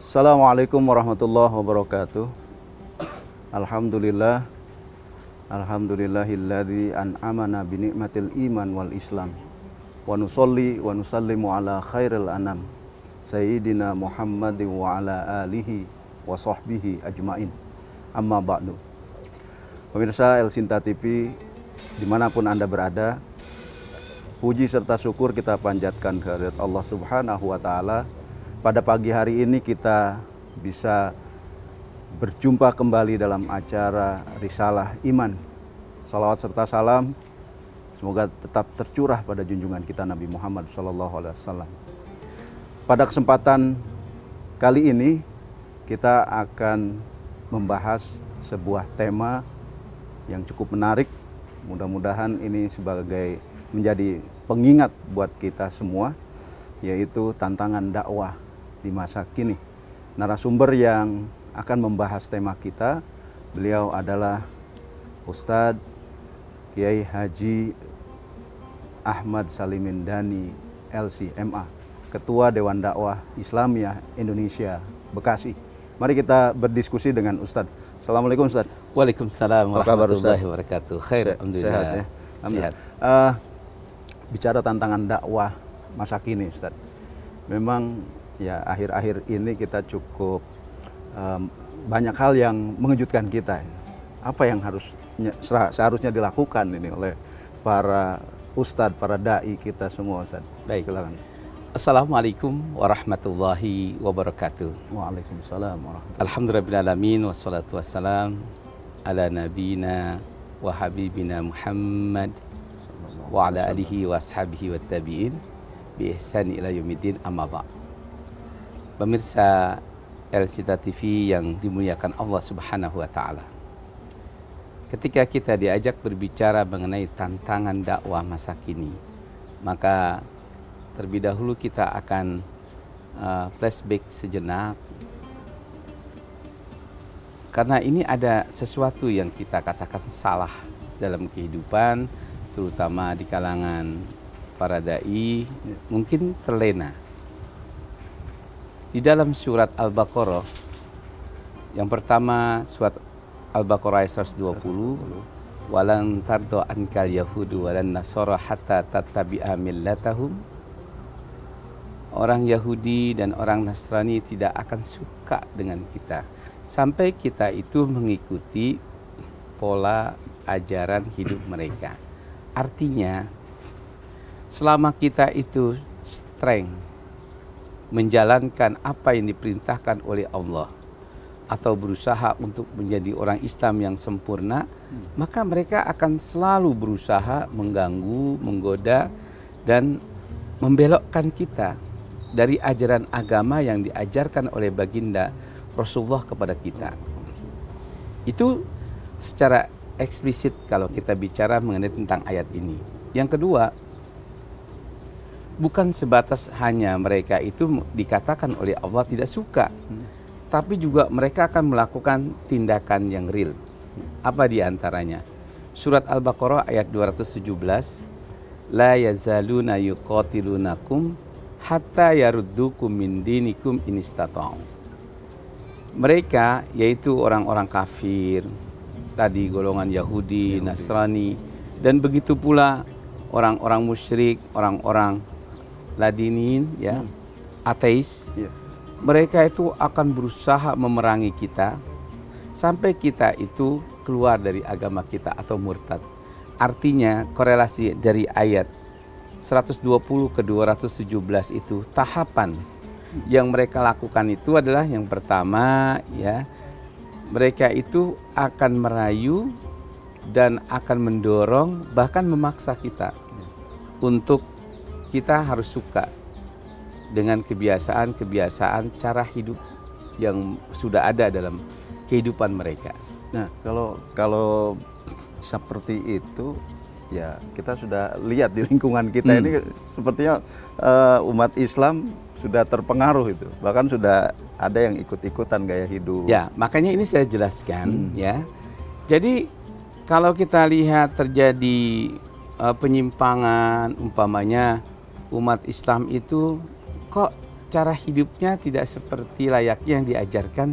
Assalamualaikum warahmatullahi wabarakatuh. Alhamdulillah. Alhamdulillahilladzi an'amana bi ni'matil iman wal islam. Wa nusolli wa nusallimu ala khairil anam. Sayyidina Muhammadin wa ala alihi wa sahbihi ajmain. Amma ba'du. Pemirsa El Sinta TV, dimanapun Anda berada, puji serta syukur kita panjatkan kehadirat Allah Subhanahu wa Ta'ala. Pada pagi hari ini kita bisa berjumpa kembali dalam acara Risalah Iman. Salawat serta salam semoga tetap tercurah pada junjungan kita Nabi Muhammad SAW. Pada kesempatan kali ini kita akan membahas sebuah tema yang cukup menarik. Mudah-mudahan ini sebagai menjadi pengingat buat kita semua, yaitu tantangan dakwah di masa kini. Narasumber yang akan membahas tema kita, beliau adalah Ustadz Kiai Haji Ahmad Salimin Dani LC MA, Ketua Dewan Dakwah Islamiyah Indonesia Bekasi. Mari kita berdiskusi dengan Ustadz. Assalamualaikum Ustadz. Waalaikumsalam warahmatullahi wabarakatuh. Khair, alhamdulillah. Sehat ya? Alhamdulillah. Bicara tantangan dakwah masa kini Ustadz, memang ya akhir-akhir ini kita cukup banyak hal yang mengejutkan kita. Apa yang seharusnya dilakukan ini oleh para ustadz, para dai kita semua, Ustadz? Baik. Silakan. Assalamualaikum warahmatullahi wabarakatuh. Waalaikumsalam warahmatullahi. Alhamdulillahirrahmanirrahim, wassalatu wassalam ala nabina wa habibina Muhammad wa ala alihi wa ashabihi wa tabi'in bi ihsani ila yaumiddin, amma ba'd. Pemirsa El Sinta TV yang dimuliakan Allah Subhanahu wa Ta'ala, ketika kita diajak berbicara mengenai tantangan dakwah masa kini, maka terlebih dahulu kita akan flashback sejenak, karena ini ada sesuatu yang kita katakan salah dalam kehidupan, terutama di kalangan para dai, mungkin terlena. Di dalam surat Al-Baqarah, yang pertama surat Al-Baqarah ayat 120, walan tardo ankal yahudu walan nasara hatta tattabi'a millatahum. Orang Yahudi dan orang Nasrani tidak akan suka dengan kita sampai kita itu mengikuti pola ajaran hidup mereka. Artinya, selama kita itu strength menjalankan apa yang diperintahkan oleh Allah atau berusaha untuk menjadi orang Islam yang sempurna, maka mereka akan selalu berusaha mengganggu, menggoda, dan membelokkan kita dari ajaran agama yang diajarkan oleh baginda Rasulullah kepada kita. Itu secara eksplisit kalau kita bicara mengenai tentang ayat ini. Yang kedua, bukan sebatas hanya mereka itu dikatakan oleh Allah tidak suka, tapi juga mereka akan melakukan tindakan yang real. Apa diantaranya? Surat Al-Baqarah ayat 217, la yazaluna yuqatilunakum hatta yaruddukum min dinikum in istata'u. Mereka, yaitu orang-orang kafir, tadi golongan Yahudi, Nasrani, dan begitu pula orang-orang musyrik, orang-orang ladinin, ya, ateis, mereka itu akan berusaha memerangi kita sampai kita itu keluar dari agama kita atau murtad. Artinya korelasi dari ayat 120 ke 217 itu, tahapan yang mereka lakukan itu adalah yang pertama, ya, mereka itu akan merayu dan akan mendorong, bahkan memaksa kita untuk kita harus suka dengan kebiasaan-kebiasaan cara hidup yang sudah ada dalam kehidupan mereka. Nah, kalau seperti itu, ya kita sudah lihat di lingkungan kita ini sepertinya umat Islam sudah terpengaruh itu, bahkan sudah ada yang ikut-ikutan gaya hidup. Ya, makanya ini saya jelaskan, ya. Jadi kalau kita lihat terjadi penyimpangan, umpamanya umat Islam itu kok cara hidupnya tidak seperti layaknya yang diajarkan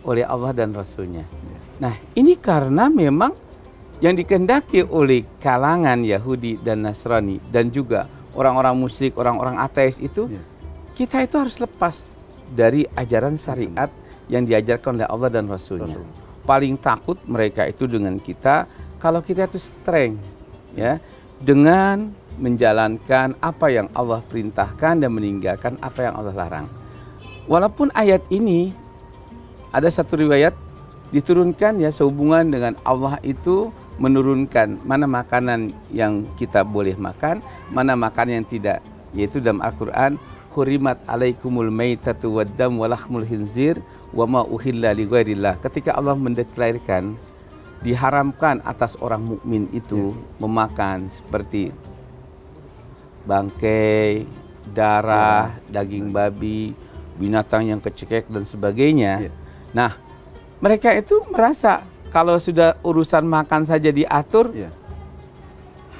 oleh Allah dan Rasulnya. Nah, ini karena memang yang dikehendaki oleh kalangan Yahudi dan Nasrani dan juga orang-orang musyrik, orang-orang ateis itu, kita itu harus lepas dari ajaran syariat yang diajarkan oleh Allah dan Rasulnya. Paling takut mereka itu dengan kita kalau kita itu strength, ya, dengan menjalankan apa yang Allah perintahkan dan meninggalkan apa yang Allah larang. Walaupun ayat ini ada satu riwayat diturunkan ya sehubungan dengan Allah itu menurunkan mana makanan yang kita boleh makan, mana makanan yang tidak, yaitu dalam Al-Quran, hurimat alaikumul maitatu waddam walahmul khinzir wa ma uhilla li ghairillah. Ketika Allah mendeklarasikan diharamkan atas orang mukmin itu memakan seperti bangkai, darah, daging babi, binatang yang kecekek dan sebagainya. Nah, mereka itu merasa kalau sudah urusan makan saja diatur,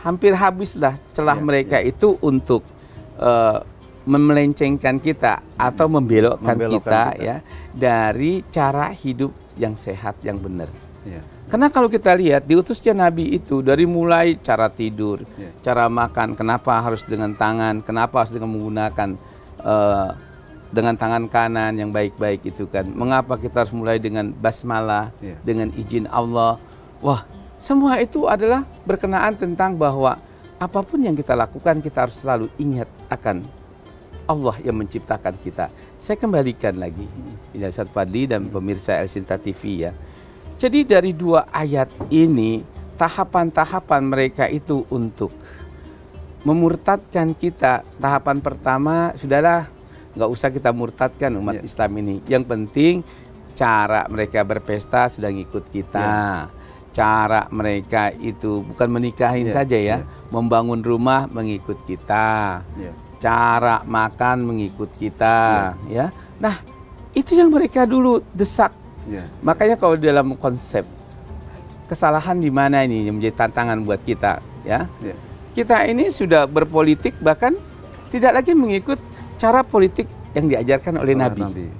hampir habislah celah mereka itu untuk memelencengkan kita atau membelokkan kita ya dari cara hidup yang sehat, yang benar. Karena kalau kita lihat diutusnya Nabi itu dari mulai cara tidur, cara makan, kenapa harus dengan tangan, kenapa harus dengan menggunakan dengan tangan kanan yang baik-baik itu kan. Mengapa kita harus mulai dengan basmalah, dengan izin Allah. Wah, semua itu adalah berkenaan tentang bahwa apapun yang kita lakukan kita harus selalu ingat akan Allah yang menciptakan kita. Saya kembalikan lagi Ustaz Fadli dan pemirsa El Sinta TV ya. Jadi dari dua ayat ini tahapan-tahapan mereka itu untuk memurtadkan kita. Tahapan pertama sudahlah, nggak usah kita murtadkan umat Islam ini. Yang penting cara mereka berpesta sudah ngikut kita. Cara mereka itu bukan menikahin saja ya, membangun rumah mengikut kita. Cara makan mengikut kita, ya. Nah, itu yang mereka dulu desak. Makanya kalau dalam konsep kesalahan di mana ini yang menjadi tantangan buat kita, ya. Kita ini sudah berpolitik bahkan tidak lagi mengikut cara politik yang diajarkan oleh Nabi.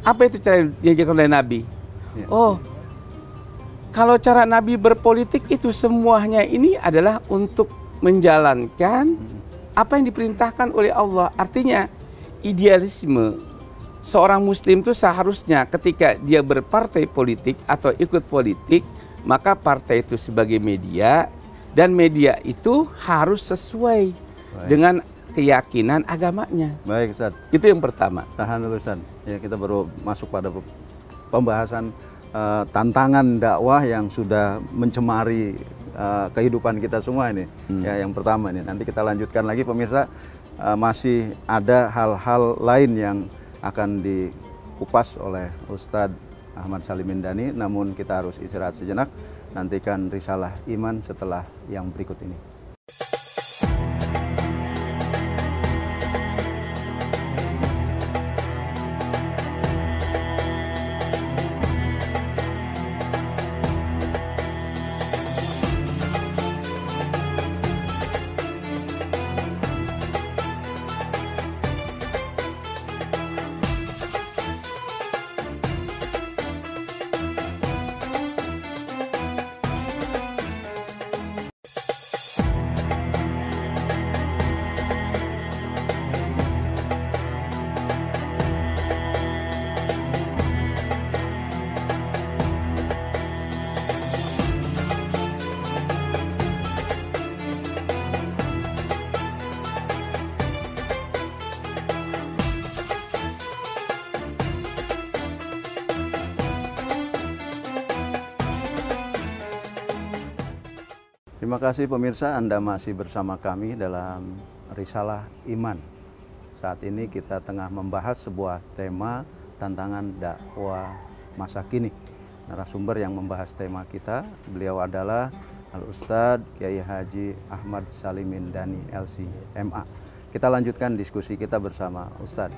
Apa itu cara yang diajarkan oleh Nabi? Oh, kalau cara Nabi berpolitik itu semuanya ini adalah untuk menjalankan apa yang diperintahkan oleh Allah. Artinya idealisme seorang muslim itu seharusnya ketika dia berpartai politik atau ikut politik, maka partai itu sebagai media dan media itu harus sesuai dengan keyakinan agamanya. Baik, Ustaz. Itu yang pertama. Tahan dulu, Ustaz. Ya, kita baru masuk pada pembahasan tantangan dakwah yang sudah mencemari kehidupan kita semua ini. Ya, yang pertama ini. Nanti kita lanjutkan lagi pemirsa, masih ada hal-hal lain yang akan dikupas oleh Ustadz Ahmad Salimin Dani, namun kita harus istirahat sejenak. Nantikan Risalah Iman setelah yang berikut ini. Terima kasih pemirsa, Anda masih bersama kami dalam Risalah Iman. Saat ini kita tengah membahas sebuah tema tantangan dakwah masa kini. Narasumber yang membahas tema kita, beliau adalah Al-Ustadz Kiai Haji Ahmad Salimin Dani LC MA. Kita lanjutkan diskusi kita bersama Ustadz.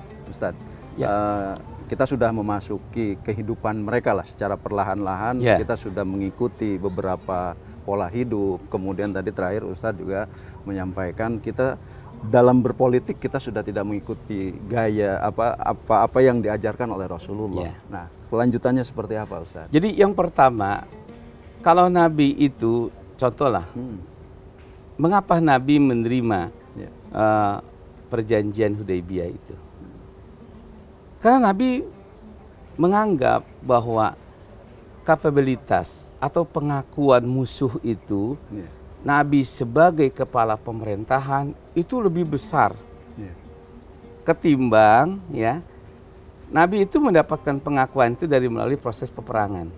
Kita sudah memasuki kehidupan mereka lah secara perlahan-lahan. Kita sudah mengikuti beberapa pola hidup. Kemudian tadi terakhir Ustadz juga menyampaikan kita dalam berpolitik kita sudah tidak mengikuti gaya apa yang diajarkan oleh Rasulullah. Nah, kelanjutannya seperti apa, Ustaz? Jadi yang pertama, kalau Nabi itu contohlah, mengapa Nabi menerima perjanjian Hudaybiyah itu? Karena Nabi menganggap bahwa kapabilitas atau pengakuan musuh itu, Nabi sebagai kepala pemerintahan itu lebih besar ketimbang Nabi itu mendapatkan pengakuan itu dari melalui proses peperangan.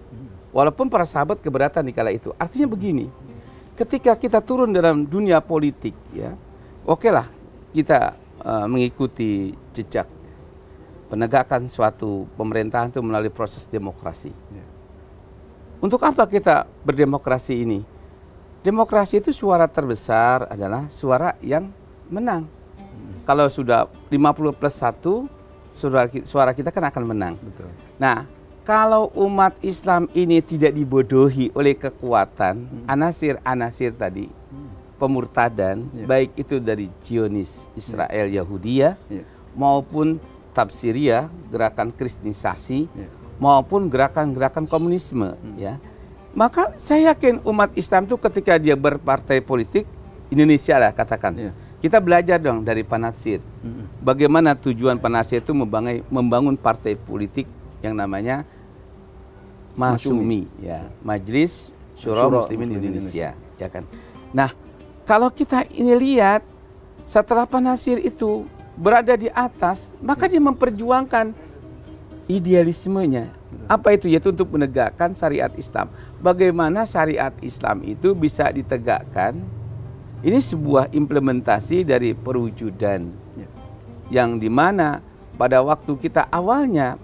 Walaupun para sahabat keberatan di kala itu. Artinya begini, ketika kita turun dalam dunia politik, oke lah kita mengikuti jejak penegakan suatu pemerintahan itu melalui proses demokrasi. Untuk apa kita berdemokrasi ini? Demokrasi itu suara terbesar adalah suara yang menang. Kalau sudah 50+1, suara kita kan akan menang. Betul. Nah, kalau umat Islam ini tidak dibodohi oleh kekuatan anasir-anasir tadi, pemurtadan, baik itu dari Zionis, Israel, Yahudiyah, maupun Tabsiriyah, gerakan kristenisasi, maupun gerakan-gerakan komunisme, maka saya yakin umat Islam itu ketika dia berpartai politik, Indonesia lah katakan, kita belajar dong dari Panasir, bagaimana tujuan Panasir itu membangun partai politik yang namanya Masumi, Majelis Syuro Muslimin Indonesia, ya kan. Nah, kalau kita ini lihat setelah Panasir itu berada di atas, maka dia memperjuangkan idealismenya. Apa itu? Yaitu untuk menegakkan syariat Islam. Bagaimana syariat Islam itu bisa ditegakkan? Ini sebuah implementasi dari perwujudan yang dimana pada waktu kita awalnya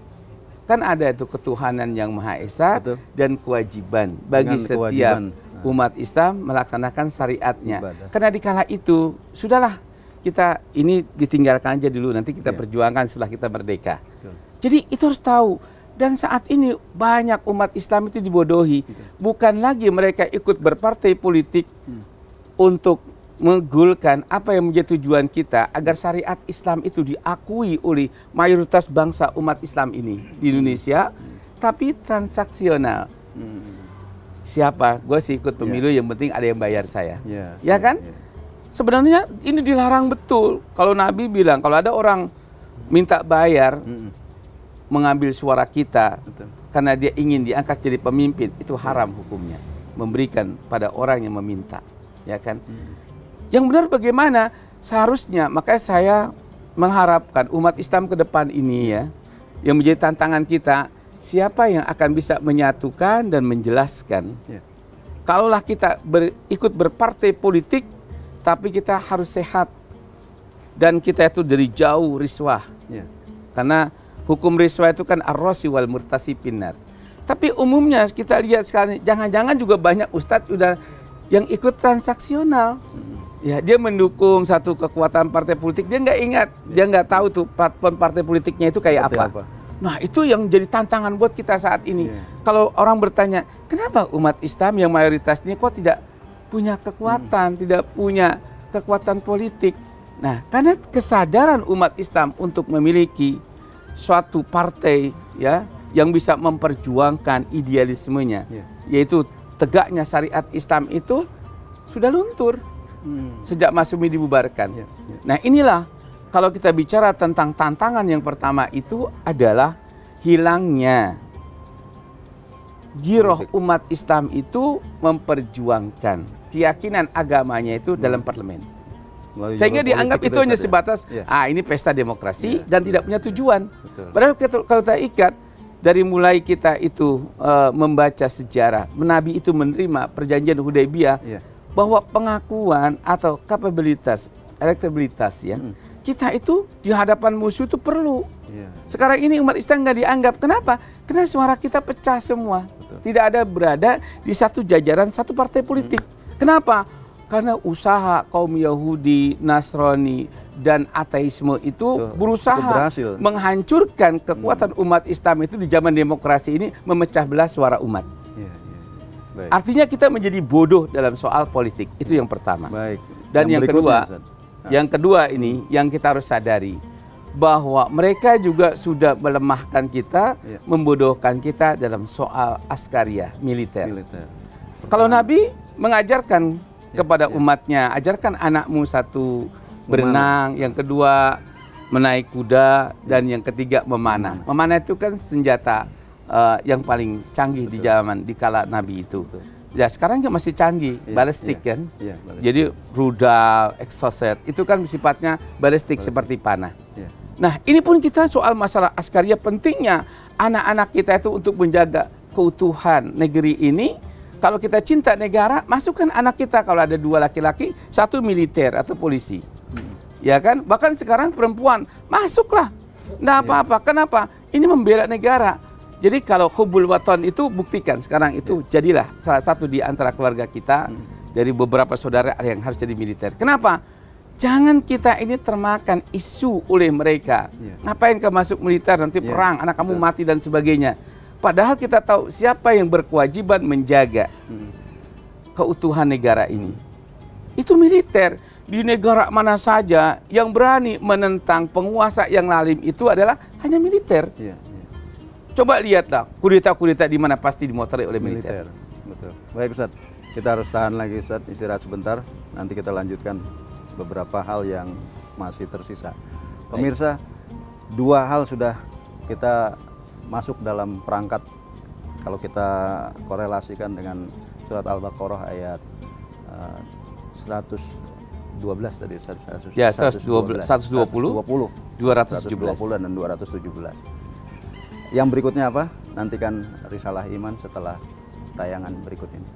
kan ada itu ketuhanan yang Maha Esa dan kewajiban bagi setiap umat Islam melaksanakan syariatnya. Karena di kala itu sudahlah, kita ini ditinggalkan aja dulu, nanti kita perjuangkan setelah kita merdeka. Jadi itu harus tahu. Dan saat ini banyak umat Islam itu dibodohi. Bukan lagi mereka ikut berpartai politik untuk menggulkan apa yang menjadi tujuan kita agar syariat Islam itu diakui oleh mayoritas bangsa umat Islam ini di Indonesia, tapi transaksional. Siapa? Gue sih ikut pemilu, yang penting ada yang bayar saya. Ya kan? Sebenarnya ini dilarang betul. Kalau Nabi bilang, kalau ada orang minta bayar, mengambil suara kita, karena dia ingin diangkat jadi pemimpin, itu haram hukumnya. Memberikan pada orang yang meminta. Ya kan? Yang benar bagaimana? Seharusnya, makanya saya mengharapkan umat Islam ke depan ini yang menjadi tantangan kita, siapa yang akan bisa menyatukan dan menjelaskan. Kalaulah kita ikut berpartai politik, tapi kita harus sehat. Dan kita itu dari jauh riswah. Karena hukum riswah itu kan ar-rasi wal murtasi pinar. Tapi umumnya kita lihat sekarang, jangan-jangan juga banyak ustadz udah yang ikut transaksional. Dia mendukung satu kekuatan partai politik, dia nggak ingat, dia nggak tahu tuh platform partai politiknya itu kayak apa. Nah, itu yang jadi tantangan buat kita saat ini. Kalau orang bertanya, kenapa umat Islam yang mayoritas ini kok tidak punya kekuatan, tidak punya kekuatan politik? Nah, karena kesadaran umat Islam untuk memiliki suatu partai yang bisa memperjuangkan idealismenya, yaitu tegaknya syariat Islam itu sudah luntur sejak Masumi dibubarkan. Nah, inilah kalau kita bicara tentang tantangan yang pertama itu adalah hilangnya giroh umat Islam itu memperjuangkan keyakinan agamanya itu dalam parlemen. Sehingga dianggap itu hanya sebatas ini pesta demokrasi dan tidak punya tujuan. Padahal kalau kita ikat dari mulai kita itu membaca sejarah, Nabi itu menerima perjanjian Hudaybiyah, bahwa pengakuan atau kapabilitas, elektabilitas kita itu di hadapan musuh itu perlu. Sekarang ini umat Islam nggak dianggap. Kenapa? Karena suara kita pecah semua. Tidak ada berada di satu jajaran satu partai politik. Kenapa? Karena usaha kaum Yahudi, Nasrani, dan ateisme itu berusaha menghancurkan kekuatan umat Islam itu di zaman demokrasi ini, memecah belah suara umat. Artinya kita menjadi bodoh dalam soal politik. Itu yang pertama. Dan yang kedua, Yang kedua ini yang kita harus sadari bahwa mereka juga sudah melemahkan kita, membodohkan kita dalam soal askariyah, militer. Kalau Nabi mengajarkan kepada umatnya, ajarkan anakmu satu berenang, yang kedua menaik kuda, dan yang ketiga memanah. Memanah itu kan senjata yang paling canggih di zaman di kala Nabi itu. Ya sekarang juga masih canggih, balistik kan. Jadi rudal, exocet itu kan sifatnya balistik seperti panah. Nah ini pun kita soal masalah askariyah, pentingnya anak-anak kita itu untuk menjaga keutuhan negeri ini. Kalau kita cinta negara, masukkan anak kita, kalau ada 2 laki-laki, 1 militer atau polisi. Ya kan? Bahkan sekarang perempuan, masuklah. Nggak apa-apa. Kenapa? Ini membela negara. Jadi kalau hubul waton itu buktikan sekarang itu jadilah salah satu di antara keluarga kita dari beberapa saudara yang harus jadi militer. Kenapa? Jangan kita ini termakan isu oleh mereka. Ngapain kamu masuk militer, nanti perang, anak kamu mati dan sebagainya. Padahal kita tahu siapa yang berkewajiban menjaga keutuhan negara ini. Itu militer. Di negara mana saja yang berani menentang penguasa yang lalim itu adalah hanya militer. Coba lihatlah kudeta-kudeta di mana pasti dimotori oleh militer. Betul. Baik Ustaz, kita harus tahan lagi Ustaz, istirahat sebentar. Nanti kita lanjutkan beberapa hal yang masih tersisa. Pemirsa, 2 hal sudah kita masuk dalam perangkat kalau kita korelasikan dengan surat Al-Baqarah ayat 112 tadi, 120, 217 dan 217. Yang berikutnya apa? Nantikan Risalah Iman setelah tayangan berikut ini.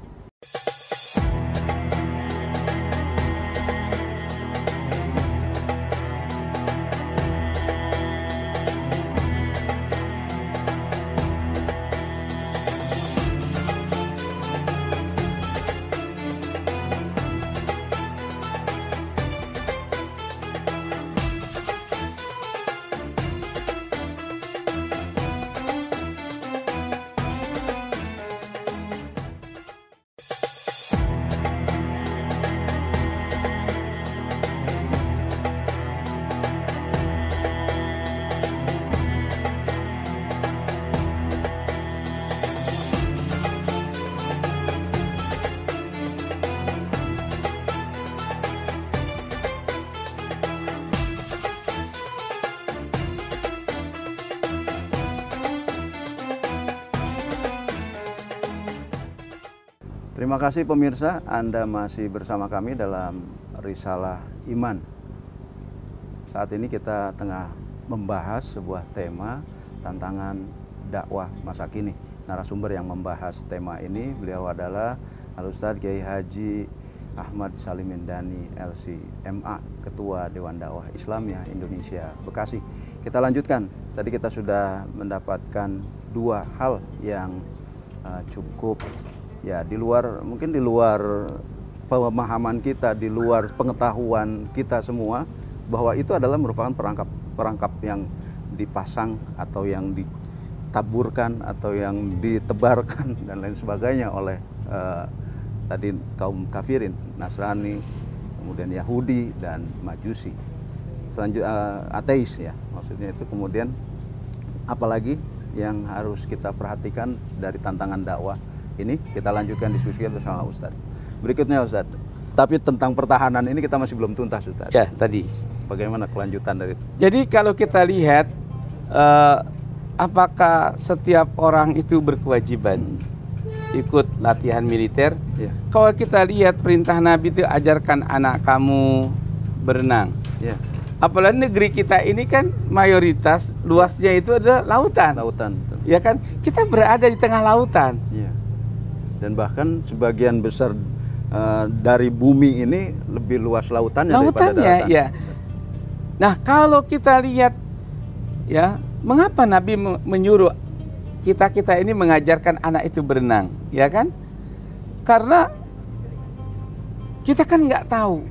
Terima kasih pemirsa, Anda masih bersama kami dalam Risalah Iman. Saat ini kita tengah membahas sebuah tema tantangan dakwah masa kini. Narasumber yang membahas tema ini, beliau adalah Al-Ustadz Kiai Haji Ahmad Salim Mendani LC MA, Ketua Dewan Dakwah Islamiyah Indonesia Bekasi. Kita lanjutkan, tadi kita sudah mendapatkan 2 hal yang cukup ya mungkin di luar pemahaman kita, di luar pengetahuan kita semua, bahwa itu adalah merupakan perangkap yang dipasang atau yang ditaburkan atau yang ditebarkan dan lain sebagainya oleh tadi kaum kafirin, Nasrani, kemudian Yahudi dan Majusi, selanjutnya ateis ya, maksudnya itu. Kemudian apalagi yang harus kita perhatikan dari tantangan dakwah ini, kita lanjutkan diskusi bersama Ustadz. Berikutnya Ustadz, tapi tentang pertahanan ini kita masih belum tuntas Ustadz. Ya tadi. Bagaimana kelanjutan dari itu? Jadi kalau kita lihat, apakah setiap orang itu berkewajiban ikut latihan militer? Kalau kita lihat perintah Nabi itu, ajarkan anak kamu berenang. Apalagi negeri kita ini kan mayoritas luasnya itu adalah lautan. Ya kan, kita berada di tengah lautan. Dan bahkan sebagian besar dari bumi ini lebih luas lautannya daripada daratan. Ya. Nah, kalau kita lihat ya, mengapa Nabi menyuruh kita ini mengajarkan anak itu berenang, ya kan? Karena kita kan nggak tahu.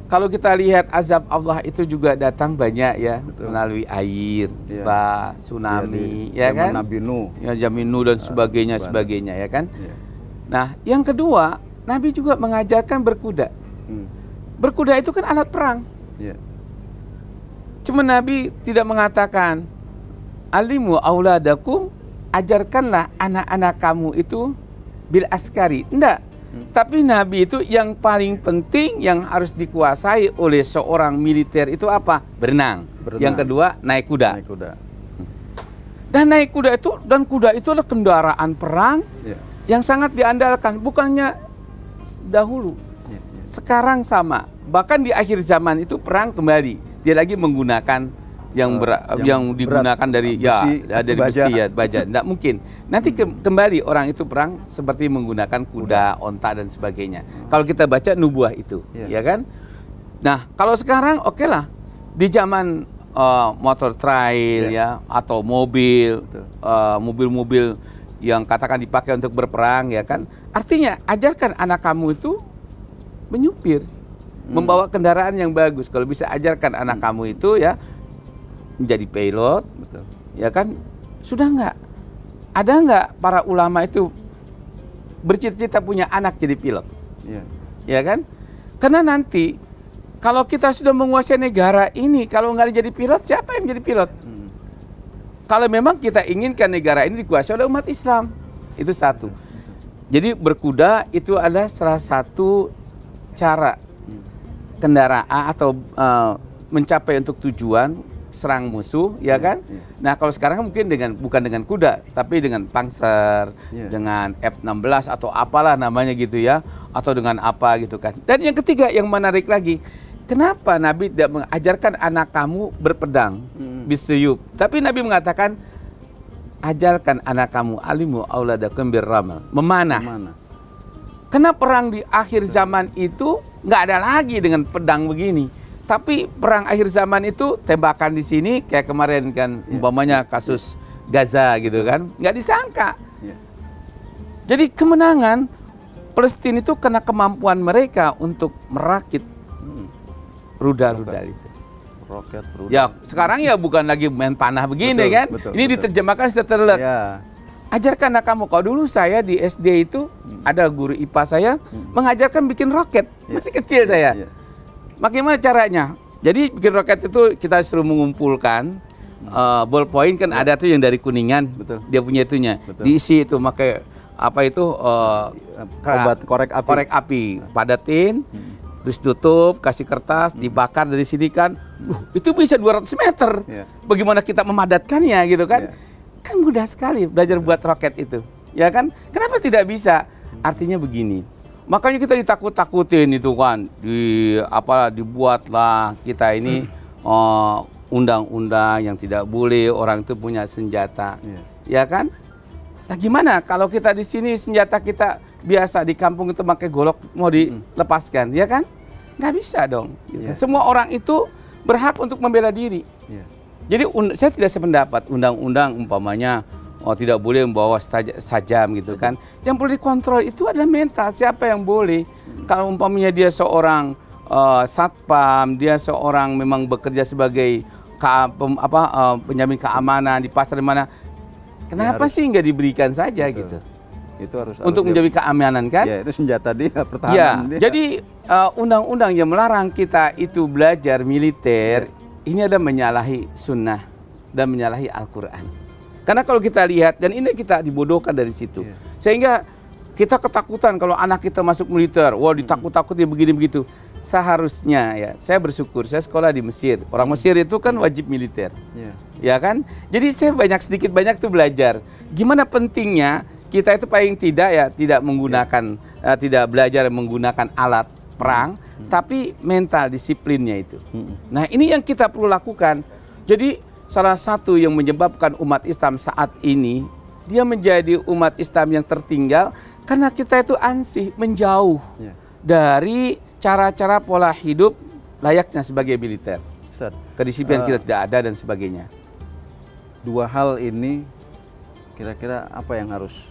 Kalau kita lihat azab Allah itu juga datang banyak ya, melalui air, tsunami, ya kan? Nabi Nuh. Ya, zaman Nuh dan sebagainya, ya kan? Nah, yang kedua, Nabi juga mengajarkan berkuda. Berkuda itu kan alat perang. Ya. Cuma Nabi tidak mengatakan, alimu auladakum, ajarkanlah anak-anak kamu itu bil askari. Enggak. Tapi Nabi itu yang paling penting yang harus dikuasai oleh seorang militer itu apa? Berenang. Yang kedua, naik kuda. Naik kuda. Dan naik kuda itu, dan kuda itu adalah kendaraan perang yang sangat diandalkan. Bukannya dahulu. Sekarang sama. Bahkan di akhir zaman itu perang kembali. Dia lagi menggunakan yang digunakan berat, dari dari besi ya, baja. Tidak mungkin. Nanti kembali orang itu perang seperti menggunakan kuda, onta dan sebagainya. Kalau kita baca nubuah itu, ya kan? Nah, kalau sekarang oke lah di zaman motor trail ya atau mobil, mobil-mobil yang katakan dipakai untuk berperang ya kan? Artinya ajarkan anak kamu itu menyupir, membawa kendaraan yang bagus. Kalau bisa ajarkan anak kamu itu ya menjadi pilot, ya kan? Sudah nggak? Ada nggak para ulama itu bercita-cita punya anak jadi pilot? Ya kan? Karena nanti kalau kita sudah menguasai negara ini, kalau nggak jadi pilot, siapa yang jadi pilot? Kalau memang kita inginkan negara ini dikuasai oleh umat Islam, itu satu. Jadi berkuda itu adalah salah satu cara kendaraan atau mencapai untuk tujuan serang musuh, ya kan? Nah, kalau sekarang mungkin bukan dengan kuda, tapi dengan Panzer, dengan F-16 atau apalah namanya gitu ya, atau dengan apa gitu kan. Dan yang ketiga yang menarik lagi, kenapa Nabi tidak mengajarkan anak kamu berpedang, bisuyub? Tapi Nabi mengatakan, ajarkan anak kamu alimu auladakum birramal, memanah. Karena perang di akhir zaman itu nggak ada lagi dengan pedang begini. Tapi perang akhir zaman itu tembakan di sini kayak kemarin kan umpamanya kasus Gaza gitu kan, nggak disangka. Jadi kemenangan Palestina itu karena kemampuan mereka untuk merakit rudal-rudal itu. Roket, rudal. Ya sekarang ya bukan lagi main panah begini kan. Ini diterjemahkan setelah ajarkan anak kamu. Kalau dulu saya di SD itu ada guru IPA saya mengajarkan bikin roket, masih kecil saya. Bagaimana caranya? Jadi bikin roket itu kita suruh mengumpulkan ballpoint kan ada tuh yang dari Kuningan, dia punya itunya, diisi itu pakai apa itu obat korek api, padatin, terus tutup, kasih kertas, dibakar dari sini kan, itu bisa 200 meter. Bagaimana kita memadatkannya gitu kan? Kan mudah sekali belajar buat roket itu, ya kan? Kenapa tidak bisa? Artinya begini. Makanya kita ditakut-takutin itu kan, dibuatlah kita ini undang-undang yang tidak boleh orang itu punya senjata, ya kan? Nah gimana kalau kita di sini senjata kita biasa di kampung itu pakai golok mau dilepaskan, ya kan? Nggak bisa dong. Semua orang itu berhak untuk membela diri. Jadi saya tidak sependapat undang-undang umpamanya tidak boleh membawa sajam gitu kan. Yang perlu dikontrol itu adalah mental. Siapa yang boleh? Kalau umpamanya dia seorang satpam, dia seorang memang bekerja sebagai penjamin keamanan di pasar di mana, kenapa sih nggak diberikan saja gitu? Itu harus untuk menjamin keamanan kan? Ya, itu senjata dia, pertahanan dia. Jadi undang-undang yang melarang kita itu belajar militer ini adalah menyalahi sunnah dan menyalahi Al-Quran. Karena kalau kita lihat, dan ini kita dibodohkan dari situ. Sehingga kita ketakutan kalau anak kita masuk militer. Wah ditakut-takutin begini begitu. Seharusnya ya, saya bersyukur, saya sekolah di Mesir. Orang Mesir itu kan wajib militer. Ya kan? Jadi saya sedikit banyak tuh belajar. Gimana pentingnya kita itu paling tidak ya, tidak menggunakan, tidak belajar menggunakan alat perang. Tapi mental disiplinnya itu. Nah ini yang kita perlu lakukan. Jadi salah satu yang menyebabkan umat Islam saat ini dia menjadi umat Islam yang tertinggal karena kita itu ansih menjauh dari cara-cara pola hidup layaknya sebagai militer. Kedisiplinan kita tidak ada dan sebagainya. Dua hal ini kira-kira apa yang harus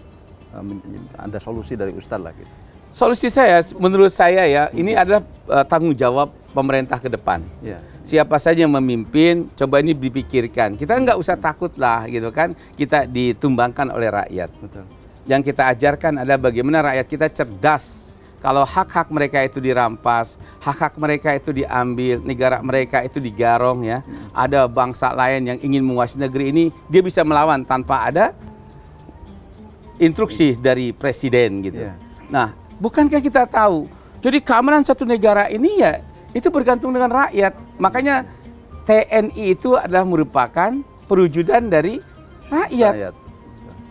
ada solusi dari Ustadz lah gitu. Solusi saya, menurut saya ya, ini adalah tanggung jawab pemerintah ke depan. Siapa saja yang memimpin, coba ini dipikirkan. Kita nggak usah takut lah gitu kan, kita ditumbangkan oleh rakyat. Yang kita ajarkan adalah bagaimana rakyat kita cerdas, kalau hak-hak mereka itu dirampas, hak-hak mereka itu diambil, negara mereka itu digarong ya. Ada bangsa lain yang ingin menguasai negeri ini, dia bisa melawan tanpa ada instruksi dari presiden gitu. Nah, bukankah kita tahu? Jadi keamanan satu negara ini ya itu bergantung dengan rakyat. Makanya TNI itu adalah merupakan perwujudan dari rakyat.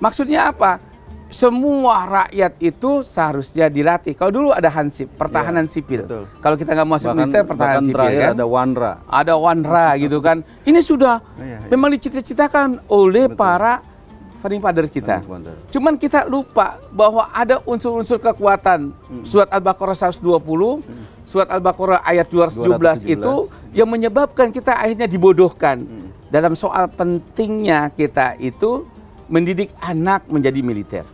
Maksudnya apa? Semua rakyat itu seharusnya dilatih. Kalau dulu ada Hansip, pertahanan sipil. Betul. Kalau kita nggak masuk militer, pertahanan sipil kan. Ada Wanra. Ada Wanra gitu kan. Ini sudah memang dicita-citakan oleh para founding father kita. Cuman kita lupa bahwa ada unsur-unsur kekuatan. Surat Al-Baqarah 120, Surat Al-Baqarah ayat 217 itu yang menyebabkan kita akhirnya dibodohkan. Dalam soal pentingnya kita itu mendidik anak menjadi militer.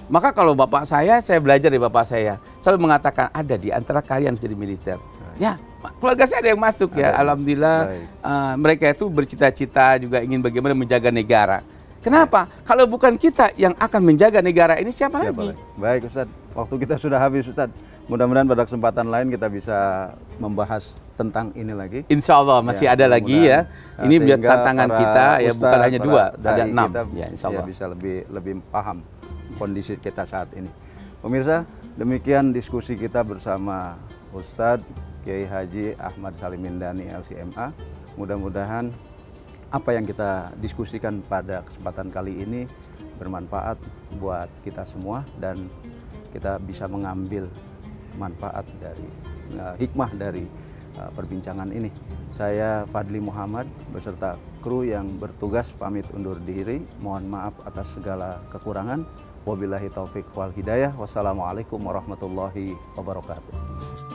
Maka kalau bapak saya belajar dari bapak saya, selalu mengatakan ada di antara kalian menjadi militer. Ya, keluarga saya ada yang masuk ya, alhamdulillah. Mereka itu bercita-cita juga ingin bagaimana menjaga negara. Kenapa? Kalau bukan kita yang akan menjaga negara ini, siapa lagi? Baik Ustadz, waktu kita sudah habis Ustadz. Mudah-mudahan pada kesempatan lain kita bisa membahas tentang ini lagi. Insya Allah masih ada lagi ya. Ini biar tantangan kita ya, bukan hanya 2, ada 6. Ya, insya Allah. Bisa lebih paham kondisi kita saat ini. Pemirsa, demikian diskusi kita bersama Ustadz Kiai Haji Ahmad Salim Mindani LCMA. Mudah-mudahan apa yang kita diskusikan pada kesempatan kali ini bermanfaat buat kita semua dan kita bisa mengambil manfaat dari hikmah dari perbincangan ini. Saya Fadli Muhammad beserta kru yang bertugas pamit undur diri. Mohon maaf atas segala kekurangan. Wabillahi taufik wal hidayah. Wassalamualaikum warahmatullahi wabarakatuh.